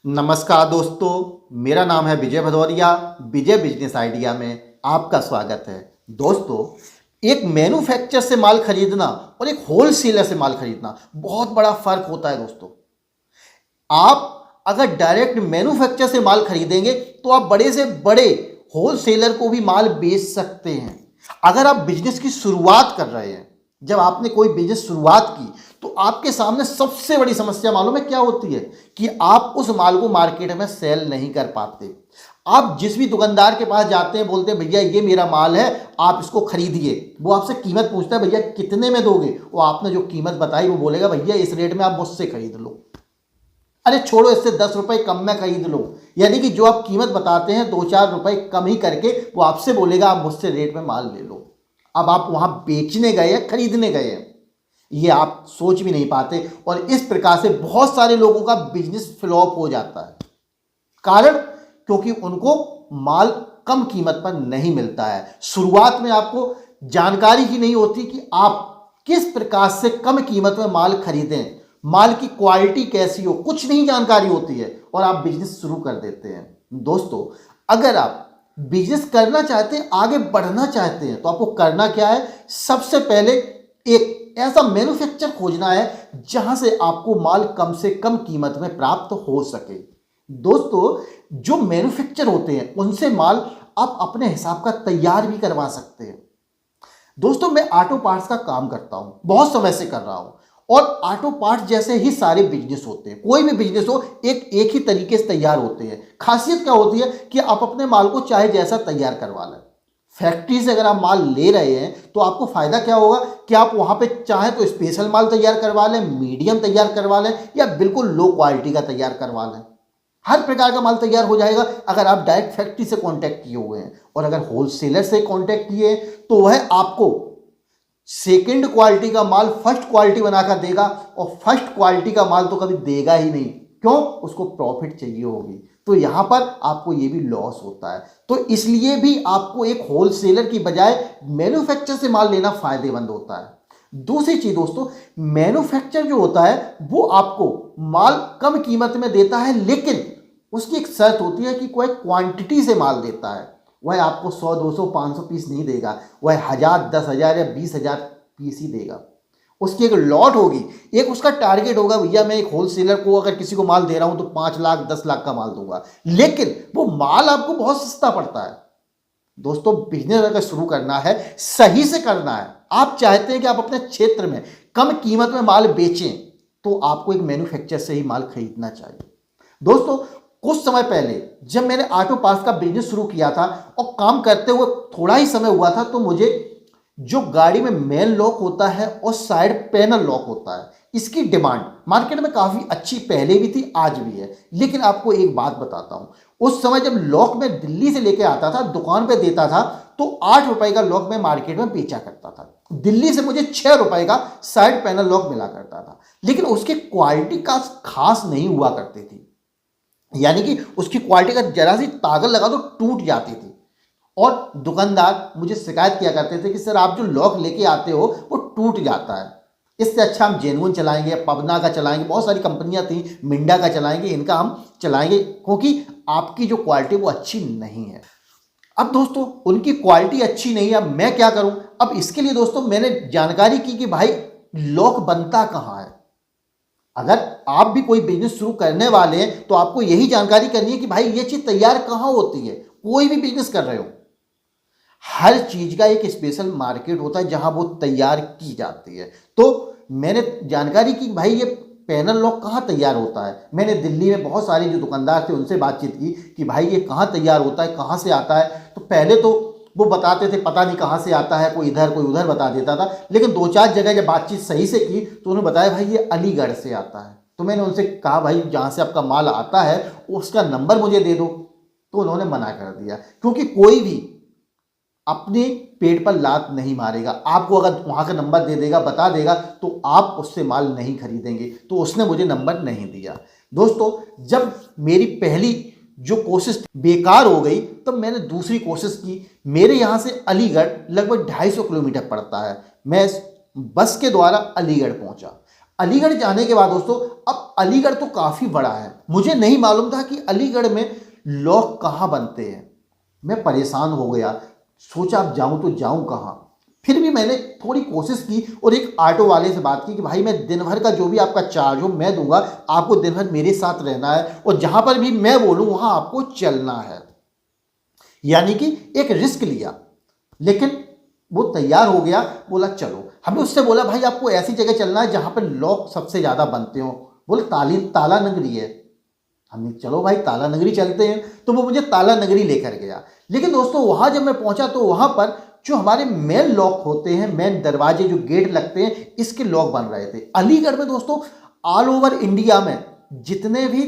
नमस्कार दोस्तों, मेरा नाम है विजय भदौरिया। विजय बिजनेस आइडिया में आपका स्वागत है। दोस्तों, एक मैन्युफैक्चर से माल खरीदना और एक होलसेलर से माल खरीदना बहुत बड़ा फर्क होता है। दोस्तों, आप अगर डायरेक्ट मैन्युफैक्चर से माल खरीदेंगे तो आप बड़े से बड़े होलसेलर को भी माल बेच सकते हैं। अगर आप बिजनेस की शुरुआत कर रहे हैं, जब आपने कोई बिजनेस शुरुआत की तो आपके सामने सबसे बड़ी समस्या मालूम है क्या होती है कि आप उस माल को मार्केट में सेल नहीं कर पाते। आप जिस भी दुकानदार के पास जाते हैं, बोलते हैं भैया ये मेरा माल है, आप इसको खरीदिए। वो आपसे कीमत पूछता है, भैया कितने में दोगे। वो आपने जो कीमत बताई वो बोलेगा भैया इस रेट में आप मुझसे खरीद लो। अरे छोड़ो, इससे 10 रुपए कम में खरीद लो। यानी कि जो आप कीमत बताते हैं 2-4 रुपए कम ही करके वो आपसे बोलेगा आप मुझसे रेट में माल ले लो। अब आप वहां बेचने गए हैं, खरीदने गए हैं, ये आप सोच भी नहीं पाते। और इस प्रकार से बहुत सारे लोगों का बिजनेस फ्लॉप हो जाता है। कारण क्योंकि उनको माल कम कीमत पर नहीं मिलता है। शुरुआत में आपको जानकारी ही नहीं होती कि आप किस प्रकार से कम कीमत में माल खरीदें, माल की क्वालिटी कैसी हो, कुछ नहीं जानकारी होती है और आप बिजनेस शुरू कर देते हैं। दोस्तों, अगर आप बिजनेस करना चाहते हैं, आगे बढ़ना चाहते हैं, तो आपको करना क्या है? सबसे पहले एक ऐसा मैन्युफैक्चर खोजना है जहां से आपको माल कम से कम कीमत में प्राप्त हो सके। दोस्तों, जो मैन्युफैक्चर होते हैं उनसे माल आप अपने हिसाब का तैयार भी करवा सकते हैं। दोस्तों, मैं ऑटो पार्ट्स का काम करता हूं, बहुत समय से कर रहा हूं। और ऑटो पार्ट्स जैसे ही सारे बिजनेस होते हैं, कोई भी बिजनेस हो, एक ही तरीके से तैयार होते हैं। खासियत क्या होती है कि आप अपने माल को चाहे जैसा तैयार करवा लें। फैक्ट्री से अगर आप माल ले रहे हैं तो आपको फायदा क्या होगा कि आप वहां पे चाहे तो स्पेशल माल तैयार करवा लें, मीडियम तैयार करवा लें या बिल्कुल लो क्वालिटी का तैयार करवा लें। हर प्रकार का माल तैयार हो जाएगा अगर आप डायरेक्ट फैक्ट्री से कांटेक्ट किए हुए हैं। और अगर होलसेलर से कांटेक्ट किए तो वह आपको सेकंड क्वालिटी का माल फर्स्ट क्वालिटी बनाकर देगा। और फर्स्ट क्वालिटी का माल तो कभी देगा ही नहीं। क्यों? उसको प्रॉफिट चाहिए होगी। तो यहां पर आपको ये भी लॉस होता है। तो इसलिए भी आपको एक होलसेलर की बजाय मैन्युफैक्चर से माल लेना फायदेमंद होता है। दूसरी चीज दोस्तों, मैन्युफैक्चर जो होता है वो आपको माल कम कीमत में देता है, लेकिन उसकी एक शर्त होती है कि कोई क्वांटिटी से माल देता है। वह आपको 100, 200, 500 पीस नहीं देगा, वह 1000, 10,000 या 20,000 पीस ही देगा। उसकी एक लॉट होगी, एक उसका टारगेट होगा, भैया मैं एक होलसेलर को अगर किसी को माल दे रहा हूं तो 5 लाख 10 लाख का माल दूंगा। लेकिन वो माल आपको बहुत सस्ता पड़ता है। दोस्तों, बिजनेस अगर शुरू करना है, सही से करना है, आप चाहते हैं कि आप अपने क्षेत्र में कम कीमत में माल बेचें, तो आपको एक मैन्युफैक्चर से ही माल खरीदना चाहिए। दोस्तों, कुछ समय पहले जब मैंने ऑटो पार्ट्स का बिजनेस शुरू किया था और काम करते हुए थोड़ा ही समय हुआ था, तो मुझे जो गाड़ी में मेन लॉक होता है और साइड पैनल लॉक होता है, इसकी डिमांड मार्केट में काफी अच्छी पहले भी थी, आज भी है। लेकिन आपको एक बात बताता हूं, उस समय जब लॉक मैं दिल्ली से लेके आता था, दुकान पे देता था, तो 8 रुपए का लॉक मैं मार्केट में बेचा करता था। दिल्ली से मुझे 6 रुपए का साइड पैनल लॉक मिला करता था। लेकिन उसकी क्वालिटी का खास नहीं हुआ करती थी। यानी कि उसकी क्वालिटी का जरा सी ताकत लगा तो टूट जाती थी। और दुकानदार मुझे शिकायत किया करते थे कि सर आप जो लॉक लेके आते हो वो टूट जाता है, इससे अच्छा हम जेनुइन चलाएंगे, पवना का चलाएंगे, बहुत सारी कंपनियां थी, मिंडा का चलाएंगे, इनका हम चलाएंगे, क्योंकि आपकी जो क्वालिटी वो अच्छी नहीं है। अब दोस्तों, उनकी क्वालिटी अच्छी नहीं है, अब मैं क्या करूं? अब इसके लिए दोस्तों मैंने जानकारी की कि भाई लॉक बनता कहां है। अगर आप भी कोई बिजनेस शुरू करने वाले हैं तो आपको यही जानकारी करनी है कि भाई ये चीज तैयार कहां होती है। कोई भी बिजनेस कर रहे हो, हर चीज का एक स्पेशल मार्केट होता है जहां वो तैयार की जाती है। तो मैंने जानकारी की भाई ये पैनल लॉक कहाँ तैयार होता है। मैंने दिल्ली में बहुत सारे जो दुकानदार थे उनसे बातचीत की कि भाई ये कहाँ तैयार होता है, कहाँ से आता है। तो पहले तो वो बताते थे पता नहीं कहाँ से आता है, कोई इधर कोई उधर बता देता था। लेकिन 2-4 जगह जब बातचीत सही से की तो उन्होंने बताया भाई ये अलीगढ़ से आता है। तो मैंने उनसे कहा भाई जहाँ से आपका माल आता है उसका नंबर मुझे दे दो। तो उन्होंने मना कर दिया, क्योंकि कोई भी अपने पेट पर लात नहीं मारेगा। आपको अगर वहां का नंबर दे देगा, बता देगा, तो आप उससे माल नहीं खरीदेंगे। तो उसने मुझे नंबर नहीं दिया। दोस्तों, जब मेरी पहली जो कोशिश बेकार हो गई तब मैंने दूसरी कोशिश की। मेरे यहाँ से अलीगढ़ लगभग 250 किलोमीटर पड़ता है। मैं बस के द्वारा अलीगढ़ पहुंचा। अलीगढ़ जाने के बाद दोस्तों, अब अलीगढ़ तो काफ़ी बड़ा है, मुझे नहीं मालूम था कि अलीगढ़ में लॉक कहाँ बनते हैं। मैं परेशान हो गया, सोचा अब जाऊँ तो जाऊँ कहाँ। फिर भी मैंने थोड़ी कोशिश की और एक ऑटो वाले से बात की कि भाई मैं दिन भर का जो भी आपका चार्ज हो मैं दूंगा, आपको दिन भर मेरे साथ रहना है और जहाँ पर भी मैं बोलूँ वहाँ आपको चलना है। यानी कि एक रिस्क लिया, लेकिन वो तैयार हो गया, बोला चलो। हमने उससे बोला भाई आपको ऐसी जगह चलना है जहाँ पर लॉक सबसे ज़्यादा बनते हो। बोले ताला नगरी है। हमने चलो भाई ताला नगरी चलते हैं, तो वो मुझे ताला नगरी लेकर गया। लेकिन दोस्तों वहाँ जब मैं पहुँचा तो वहाँ पर जो हमारे मेन लॉक होते हैं, मेन दरवाजे जो गेट लगते हैं, इसके लॉक बन रहे थे। अलीगढ़ में दोस्तों ऑल ओवर इंडिया में जितने भी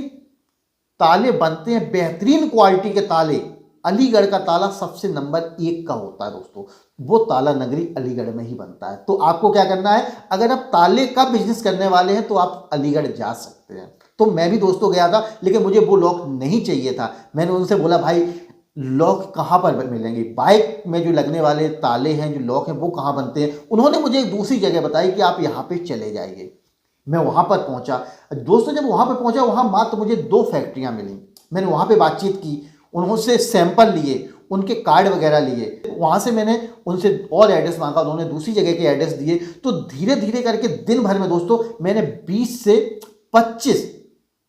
ताले बनते हैं, बेहतरीन क्वालिटी के ताले, अलीगढ़ का ताला सबसे नंबर 1 का होता है दोस्तों। वो ताला नगरी अलीगढ़ में ही बनता है। तो आपको क्या करना है, अगर आप ताले का बिजनेस करने वाले हैं तो आप अलीगढ़ जा सकते हैं। तो मैं भी दोस्तों गया था, लेकिन मुझे वो लॉक नहीं चाहिए था। मैंने उनसे बोला भाई लॉक कहाँ पर मिलेंगे, बाइक में जो लगने वाले ताले हैं, जो लॉक हैं, वो कहाँ बनते हैं। उन्होंने मुझे एक दूसरी जगह बताई कि आप यहाँ पे चले जाइए। मैं वहाँ पर पहुँचा दोस्तों। जब वहाँ पर पहुँचा, वहाँ मात्र मुझे 2 फैक्ट्रियाँ मिली। मैंने वहाँ पे बातचीत की, उनसे सैंपल लिए, उनके कार्ड वगैरह लिए। वहाँ से मैंने उनसे और एड्रेस मांगा, उन्होंने दूसरी जगह के एड्रेस दिए। तो धीरे धीरे करके दिन भर में दोस्तों मैंने 20 से 25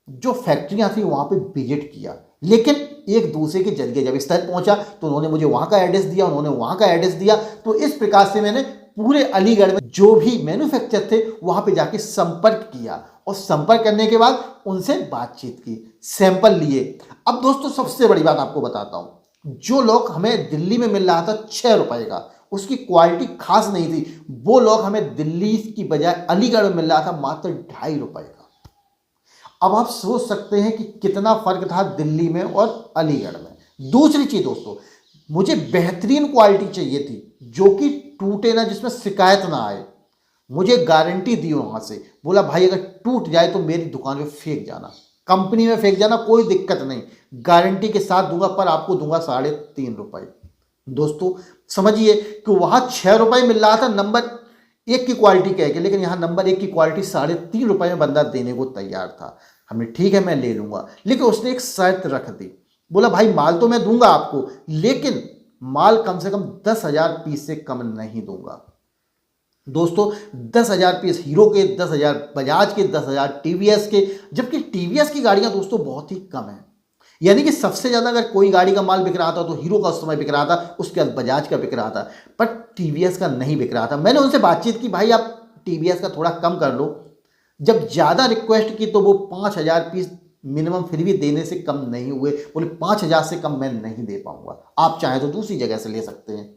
जो फैक्ट्रियाँ थी वहाँ पे विजिट किया। लेकिन एक दूसरे के जरिए जब स्थल पहुँचा तो उन्होंने मुझे वहाँ का एड्रेस दिया, उन्होंने वहाँ का एड्रेस दिया। तो इस प्रकार से मैंने पूरे अलीगढ़ में जो भी मैन्युफैक्चर थे वहाँ पे जाके संपर्क किया और संपर्क करने के बाद उनसे बातचीत की, सैंपल लिए। अब दोस्तों सबसे बड़ी बात आपको बताता हूँ, जो लॉक हमें दिल्ली में मिल रहा था 6 रुपए का, उसकी क्वालिटी खास नहीं थी। वो लॉक हमें दिल्ली की बजाय अलीगढ़ में मिल रहा था मात्र 2.5 रुपए का। अब आप सोच सकते हैं कि कितना फर्क था दिल्ली में और अलीगढ़ में। दूसरी चीज दोस्तों, मुझे बेहतरीन क्वालिटी चाहिए थी जो कि टूटे ना, जिसमें शिकायत ना आए। मुझे गारंटी दी वहां से, बोला भाई अगर टूट जाए तो मेरी दुकान पे फेंक जाना, कंपनी में फेंक जाना, कोई दिक्कत नहीं, गारंटी के साथ दूंगा, पर आपको दूंगा 3.5 रुपए। दोस्तों समझिए कि वहां 6 रुपए मिल रहा था नंबर 1 की क्वालिटी कह के, लेकिन यहाँ नंबर 1 की क्वालिटी 3.5 रुपए में बंदा देने को तैयार था। हमने ठीक है मैं ले लूंगा, लेकिन उसने एक शर्त रख दी। बोला भाई माल तो मैं दूंगा आपको, लेकिन माल कम से कम 10,000 पीस से कम नहीं दूंगा। दोस्तों 10,000 पीस हीरो के, 10,000 बजाज के, 10,000 टीवीएस के, जबकि टीवीएस की गाड़ियां दोस्तों बहुत ही कम है। यानी कि सबसे ज़्यादा अगर कोई गाड़ी का माल बिक रहा था तो हीरो का उस समय बिक रहा था, उसके बाद बजाज का बिक रहा था, पर टीवीएस का नहीं बिक रहा था। मैंने उनसे बातचीत की, भाई आप टीवीएस का थोड़ा कम कर लो। जब ज़्यादा रिक्वेस्ट की तो वो 5,000 पीस मिनिमम फिर भी देने से कम नहीं हुए। बोले 5,000 से कम मैं नहीं दे पाऊंगा, आप चाहें तो दूसरी जगह से ले सकते हैं।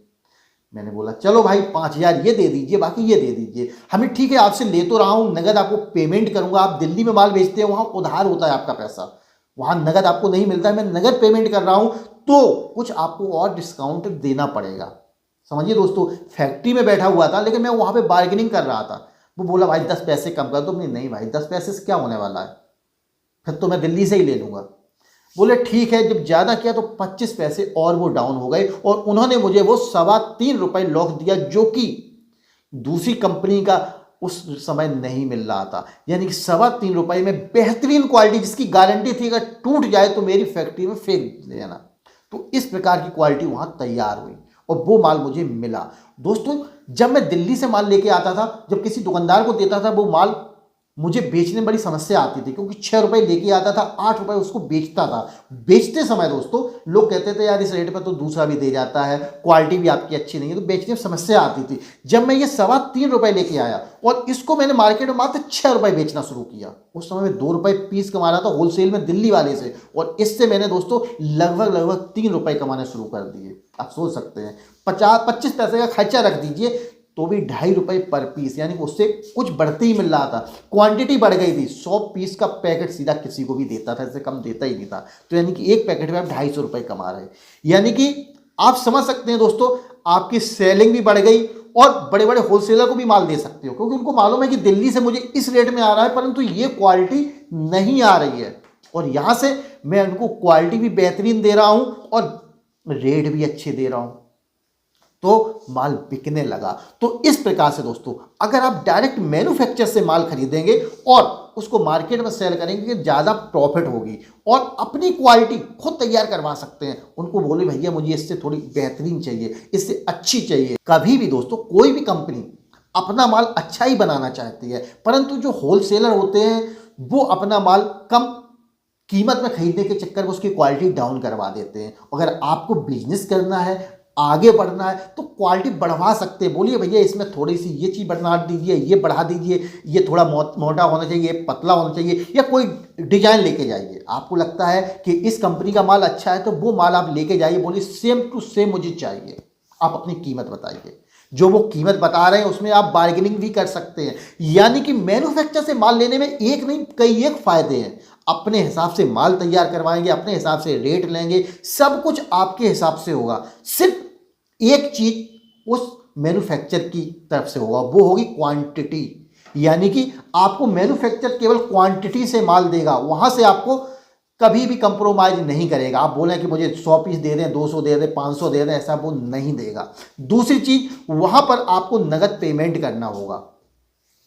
मैंने बोला चलो भाई 5,000 ये दे दीजिए, बाकी ये दे दीजिए। हमें ठीक है आपसे ले तो रहा हूँ, नगद आपको पेमेंट करूंगा। आप दिल्ली में माल बेचते हैं, वहाँ उधार होता है आपका पैसा, वहाँ नगद आपको नहीं मिलता है। मैं नगद पेमेंट कर रहा हूँ तो कुछ आपको और डिस्काउंट देना पड़ेगा। समझिए दोस्तों, फैक्ट्री में बैठा हुआ था, लेकिन मैं वहाँ पे बार्गेनिंग कर रहा था। वो बोला भाई 10 पैसे कम कर दो। नहीं भाई 10 पैसे से क्या होने वाला है, फिर तो मैं दिल्ली से ही ले लूँगा। बोले ठीक है। जब ज़्यादा किया तो 25 पैसे और वो डाउन हो गए और उन्होंने मुझे वो 3.25 रुपए लॉक दिया, जो कि दूसरी कंपनी का उस समय नहीं मिल रहा था। यानी कि 3.25 रुपए में बेहतरीन क्वालिटी, जिसकी गारंटी थी अगर टूट जाए तो मेरी फैक्ट्री में फेंक देना। तो इस प्रकार की क्वालिटी वहाँ तैयार हुई और वो माल मुझे मिला। दोस्तों जब मैं दिल्ली से माल लेके आता था, जब किसी दुकानदार को देता था, वो माल मुझे बेचने में बड़ी समस्या आती थी, क्योंकि 6 रुपए लेके आता था, 8 रुपए उसको बेचता था। बेचते समय दोस्तों लोग कहते थे यार इस रेट पर तो दूसरा भी दे जाता है, क्वालिटी भी आपकी अच्छी नहीं है, तो बेचने में समस्या आती थी। जब मैं ये 3.25 रुपए लेके आया और इसको मैंने मार्केट में मात्र 6 रुपए बेचना शुरू किया, उस समय में 2 रुपए पीस कमा रहा था होलसेल में दिल्ली वाले से, और इससे मैंने दोस्तों लगभग 3 रुपए कमाने शुरू कर दिए। आप सोच सकते हैं 25 पैसे का खर्चा रख दीजिए तो भी 2.5 रुपए पर पीस, यानी उससे कुछ बढ़ते ही मिल रहा था। क्वांटिटी बढ़ गई थी, 100 पीस का पैकेट सीधा किसी को भी देता था, इससे कम देता ही नहीं था। तो यानी कि एक पैकेट में आप 250 रुपए कमा रहे हैं। यानी कि आप समझ सकते हैं दोस्तों, आपकी सेलिंग भी बढ़ गई और बड़े बड़े होलसेलर को भी माल दे सकते हो, क्योंकि उनको मालूम है कि दिल्ली से मुझे इस रेट में आ रहा है, परंतु ये क्वालिटी नहीं आ रही है, और यहाँ से मैं उनको क्वालिटी भी बेहतरीन दे रहा हूँ और रेट भी अच्छे दे रहा हूँ। तो माल बिकने लगा। तो इस प्रकार से दोस्तों अगर आप डायरेक्ट मैन्युफैक्चर से माल खरीदेंगे और उसको मार्केट में सेल करेंगे, ज़्यादा प्रॉफिट होगी और अपनी क्वालिटी खुद तैयार करवा सकते हैं। उनको बोले भैया मुझे इससे थोड़ी बेहतरीन चाहिए, इससे अच्छी चाहिए। कभी भी दोस्तों कोई भी कंपनी अपना माल अच्छा ही बनाना चाहती है, परंतु जो होलसेलर होते हैं वो अपना माल कम कीमत में खरीदने के चक्कर में उसकी क्वालिटी डाउन करवा देते हैं। अगर आपको बिजनेस करना है, आगे बढ़ना है, तो क्वालिटी बढ़वा सकते हैं। बोलिए भैया इसमें थोड़ी सी ये चीज़ बढ़ा दीजिए, ये बढ़ा दीजिए, ये थोड़ा मोटा होना चाहिए, पतला होना चाहिए, या कोई डिजाइन लेके जाइए। आपको लगता है कि इस कंपनी का माल अच्छा है तो वो माल आप लेके जाइए, बोलिए सेम टू सेम मुझे चाहिए। आप अपनी कीमत बताइए, जो वो कीमत बता रहे हैं उसमें आप बार्गेनिंग भी कर सकते हैं। यानी कि मैन्युफैक्चर से माल लेने में एक नहीं कई एक फायदे हैं। अपने हिसाब से माल तैयार करवाएंगे, अपने हिसाब से रेट लेंगे, सब कुछ आपके हिसाब से होगा। सिर्फ एक चीज उस मैन्युफैक्चर की तरफ से होगा, वो होगी क्वांटिटी। यानी कि आपको मैन्युफैक्चर केवल क्वांटिटी से माल देगा, वहां से आपको कभी भी कंप्रोमाइज नहीं करेगा। आप बोलें कि मुझे 100 पीस दे दें, 200 दे दें, 500 दे दें, ऐसा वो नहीं देगा। दूसरी चीज, वहां पर आपको नगद पेमेंट करना होगा।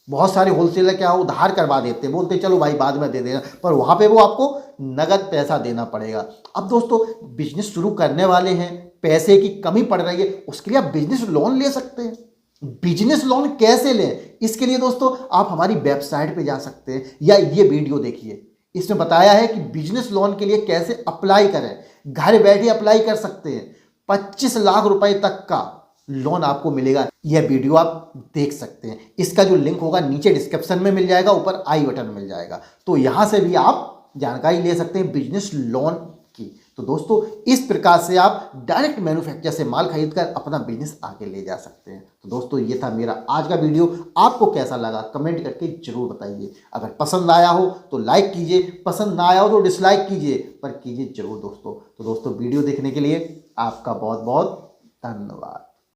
बहुत सारे होलसेलर क्या उधार करवा देते हैं, बोलते चलो भाई बाद में दे देना, पर वहां पे वो आपको नगद पैसा देना पड़ेगा। अब दोस्तों बिजनेस शुरू करने वाले हैं, पैसे की कमी पड़ रही है, उसके लिए आप बिजनेस लोन ले सकते हैं। बिजनेस लोन कैसे लें, इसके लिए दोस्तों आप हमारी वेबसाइट पे जा सकते हैं, या ये वीडियो देखिए, इसमें बताया है कि बिजनेस लोन के लिए कैसे अप्लाई करें। घर बैठे अप्लाई कर सकते हैं, 25 लाख रुपए तक का लोन आपको मिलेगा। यह वीडियो आप देख सकते हैं, इसका जो लिंक होगा नीचे डिस्क्रिप्शन में मिल जाएगा, ऊपर आई बटन मिल जाएगा, तो यहां से भी आप जानकारी ले सकते हैं बिजनेस लोन की। तो दोस्तों इस प्रकार से आप डायरेक्ट मैन्युफैक्चर से माल खरीदकर अपना बिजनेस आगे ले जा सकते हैं। तो दोस्तों ये था मेरा आज का वीडियो, आपको कैसा लगा कमेंट करके जरूर बताइए। अगर पसंद आया हो तो लाइक कीजिए, पसंद ना आया हो तो डिसलाइक कीजिए, पर कीजिए जरूर दोस्तों। तो दोस्तों वीडियो देखने के लिए आपका बहुत बहुत धन्यवाद।